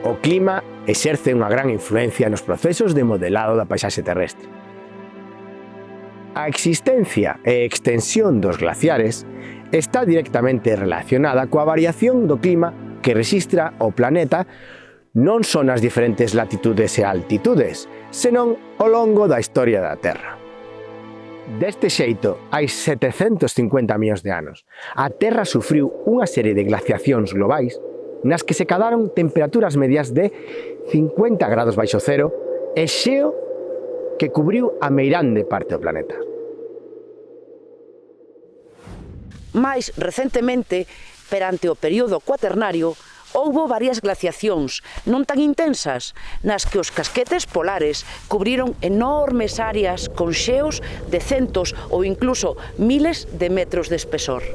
O clima exerce unha gran influencia nos procesos de modelado da paisaxe terrestre. A existencia e extensión dos glaciares está directamente relacionada coa variación do clima que rexistra o planeta non só nas diferentes latitudes e altitudes, senón ao longo da historia da Terra. Deste xeito, hai 750 millóns de anos, a Terra sufriu unha serie de glaciacións globais nas que se cadaron temperaturas medias de 50 grados baixo cero e xeo que cubriu a meirande parte do planeta. Mais recentemente, perante o período cuaternario, houbo varias glaciacións non tan intensas nas que os casquetes polares cubriron enormes áreas con xeos de centos ou incluso miles de metros de espesor.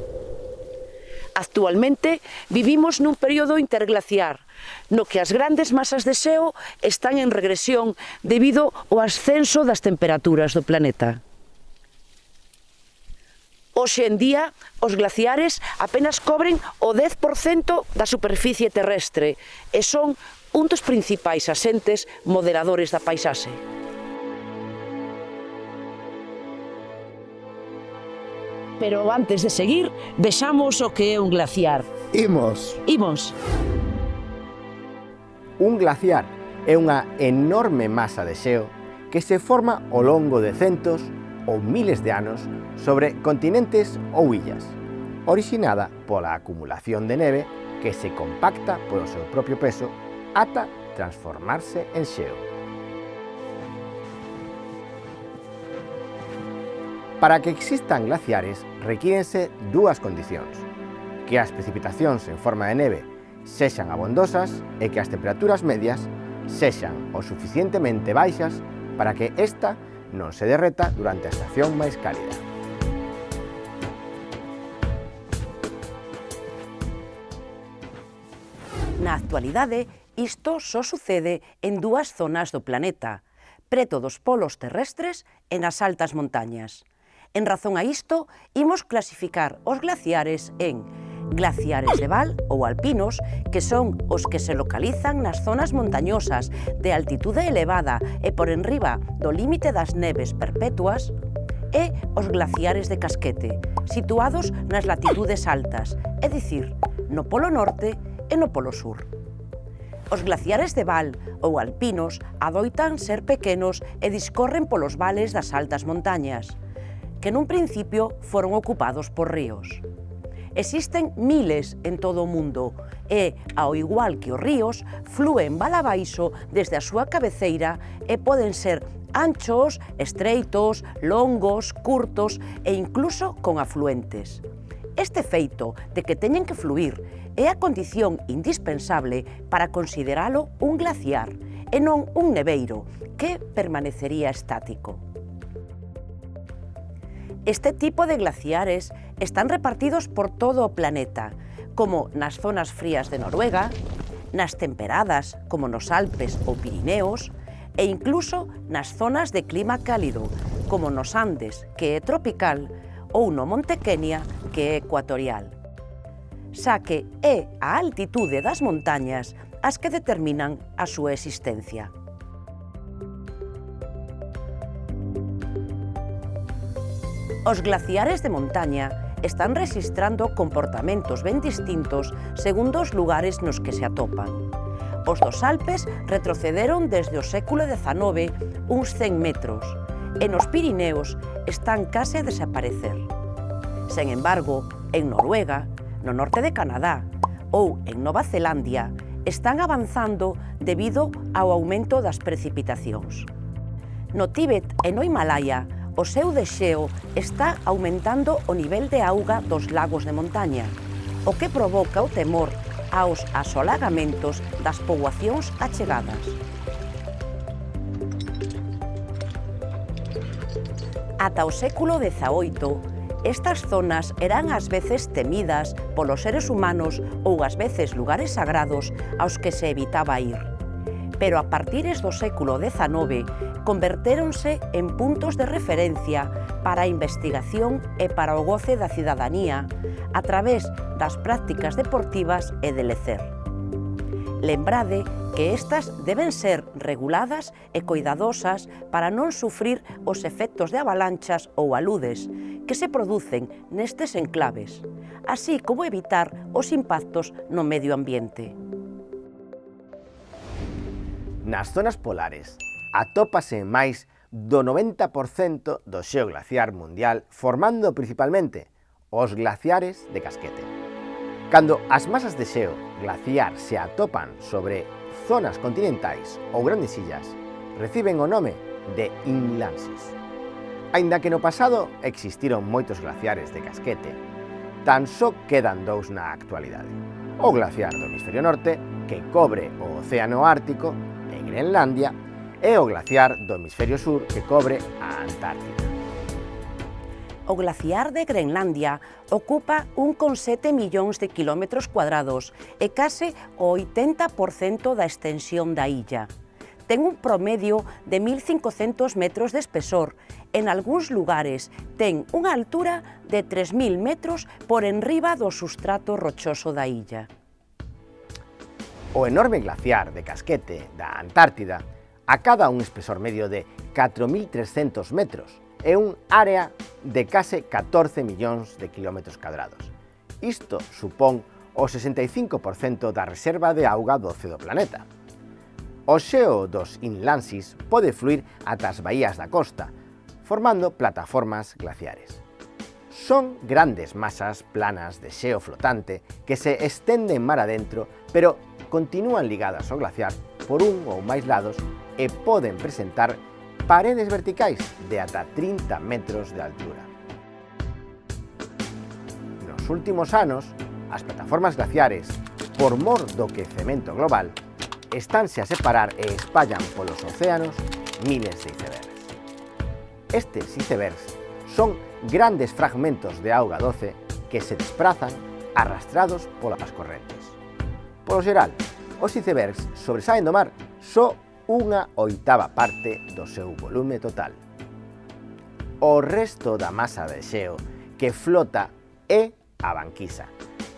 Actualmente vivimos nun período interglaciar, no que as grandes masas de xeo están en regresión debido ao ascenso das temperaturas do planeta. Hoxe en día, os glaciares apenas cobren o 10% da superficie terrestre e son un dos principais axentes modeladores da paisaxe. Pero antes de seguir, vexamos o que é un glaciar. Imos! Un glaciar é unha enorme masa de xeo que se forma ao longo de centos ou miles de anos sobre continentes ou illas, orixinada pola acumulación de neve que se compacta polo seu propio peso ata transformarse en xeo. Para que existan glaciares requírense dúas condicións: que as precipitacións en forma de neve sexan abondosas e que as temperaturas medias sexan o suficientemente baixas para que esta non se derreta durante a estación máis cálida. Na actualidade, isto só sucede en dúas zonas do planeta, preto dos polos terrestres e nas altas montañas. En razón a isto, imos clasificar os glaciares en glaciares de val ou alpinos, que son os que se localizan nas zonas montañosas de altitude elevada e por enriba do límite das neves perpetuas, e os glaciares de casquete, situados nas latitudes altas, é dicir, no polo norte e no polo sur. Os glaciares de val ou alpinos adoitan ser pequenos e discorren polos vales das altas montañas, que nun principio foron ocupados por ríos. Existen miles en todo o mundo e, ao igual que os ríos, flúen val abaixo desde a súa cabeceira e poden ser anchos, estreitos, longos, curtos e incluso con afluentes. Este feito de que teñen que fluir é a condición indispensable para consideralo un glaciar e non un neveiro que permanecería estático. Este tipo de glaciares están repartidos por todo o planeta, como nas zonas frías de Noruega, nas temperadas, como nos Alpes ou Pirineos, e incluso nas zonas de clima cálido, como nos Andes, que é tropical, ou no Monte Kenia, que é ecuatorial. Xa que é a altitude das montañas as que determinan a súa existencia. Os glaciares de montaña están rexistrando comportamentos ben distintos segundo os lugares nos que se atopan. Os dos Alpes retrocederon desde o século XIX uns 100 metros e nos Pirineos están case a desaparecer. Sen embargo, en Noruega, no norte de Canadá ou en Nova Zelandia están avanzando debido ao aumento das precipitacións. No Tíbet e no Himalaya, o seu desxeo está aumentando o nivel de auga dos lagos de montaña, o que provoca o temor aos asolagamentos das poboacións achegadas. Ata o século XVIII, estas zonas eran ás veces temidas polos seres humanos ou ás veces lugares sagrados aos que se evitaba ir. Pero a partires do século XIX convertéronse en puntos de referencia para a investigación e para o goce da cidadanía a través das prácticas deportivas e de lecer. Lembrade que estas deben ser reguladas e coidadosas para non sufrir os efectos de avalanchas ou aludes que se producen nestes enclaves, así como evitar os impactos no medio ambiente. Nas zonas polares atópase máis do 90% do xeo glaciar mundial, formando principalmente os glaciares de casquete. Cando as masas de xeo glaciar se atopan sobre zonas continentais ou grandes illas, reciben o nome de inlandsis. Aínda que no pasado existiron moitos glaciares de casquete, tan só quedan dous na actualidade. O glaciar do hemisferio norte, que cobre o océano Ártico e Groenlandia, e o glaciar do hemisferio sur, que cobre a Antártida. O glaciar de Groenlandia ocupa 1,7 millóns de quilómetros cuadrados e case o 80% da extensión da illa. Ten un promedio de 1.500 metros de espesor. En algúns lugares ten unha altura de 3.000 metros por enriba do substrato rochoso da illa. O enorme glaciar de casquete da Antártida acada un espesor medio de 4.300 metros e un área de case 14 millóns de kilómetros cadrados. Isto supón o 65% da reserva de auga doce do planeta. O xeo dos inlandsis pode fluir ata as baías da costa, formando plataformas glaciares. Son grandes masas planas de xeo flotante que se estenden mar adentro, pero continúan ligadas ao glaciar por un ou máis lados e poden presentar paredes verticais de ata 30 metros de altura. Nos últimos anos, as plataformas glaciares, por mor do quecemento global, estánse a separar e espallan polos océanos miles de icebergs. Estes icebergs son grandes fragmentos de auga doce que se desprazan arrastrados polas correntes. Polo xeral, os icebergs sobresaen do mar só unha oitava parte do seu volume total. O resto da masa de xeo que flota é a banquisa,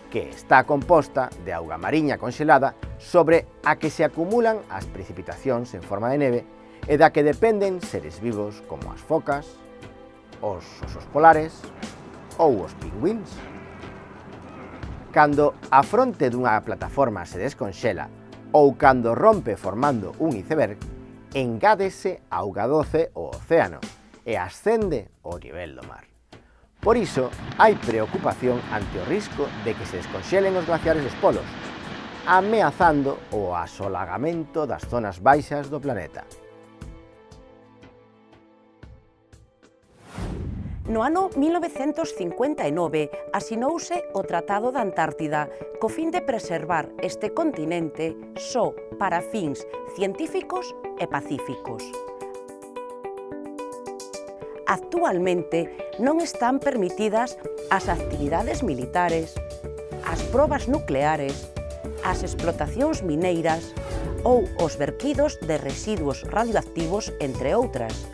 que está composta de auga mariña conxelada sobre a que se acumulan as precipitacións en forma de neve e da que dependen seres vivos como as focas, os osos polares ou os pingüíns. Cando a fronte dunha plataforma se desconxela ou cando rompe formando un iceberg, engádese auga doce ao océano e ascende o nivel do mar. Por iso, hai preocupación ante o risco de que se desconxelen os glaciares dos polos, ameazando o asolagamento das zonas baixas do planeta. No ano 1959 asinouse o Tratado da Antártida co fin de preservar este continente só para fins científicos e pacíficos. Actualmente non están permitidas as actividades militares, as probas nucleares, as explotacións mineiras ou os vertidos de residuos radioactivos, entre outras,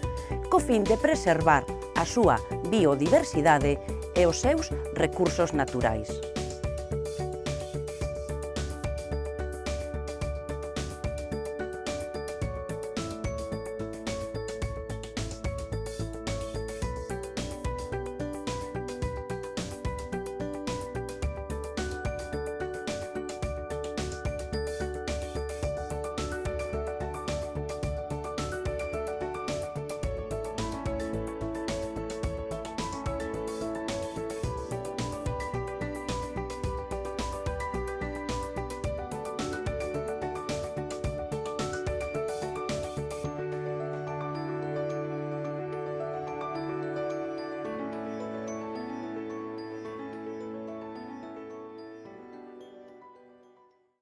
co fin de preservar a súa biodiversidade e os seus recursos naturais.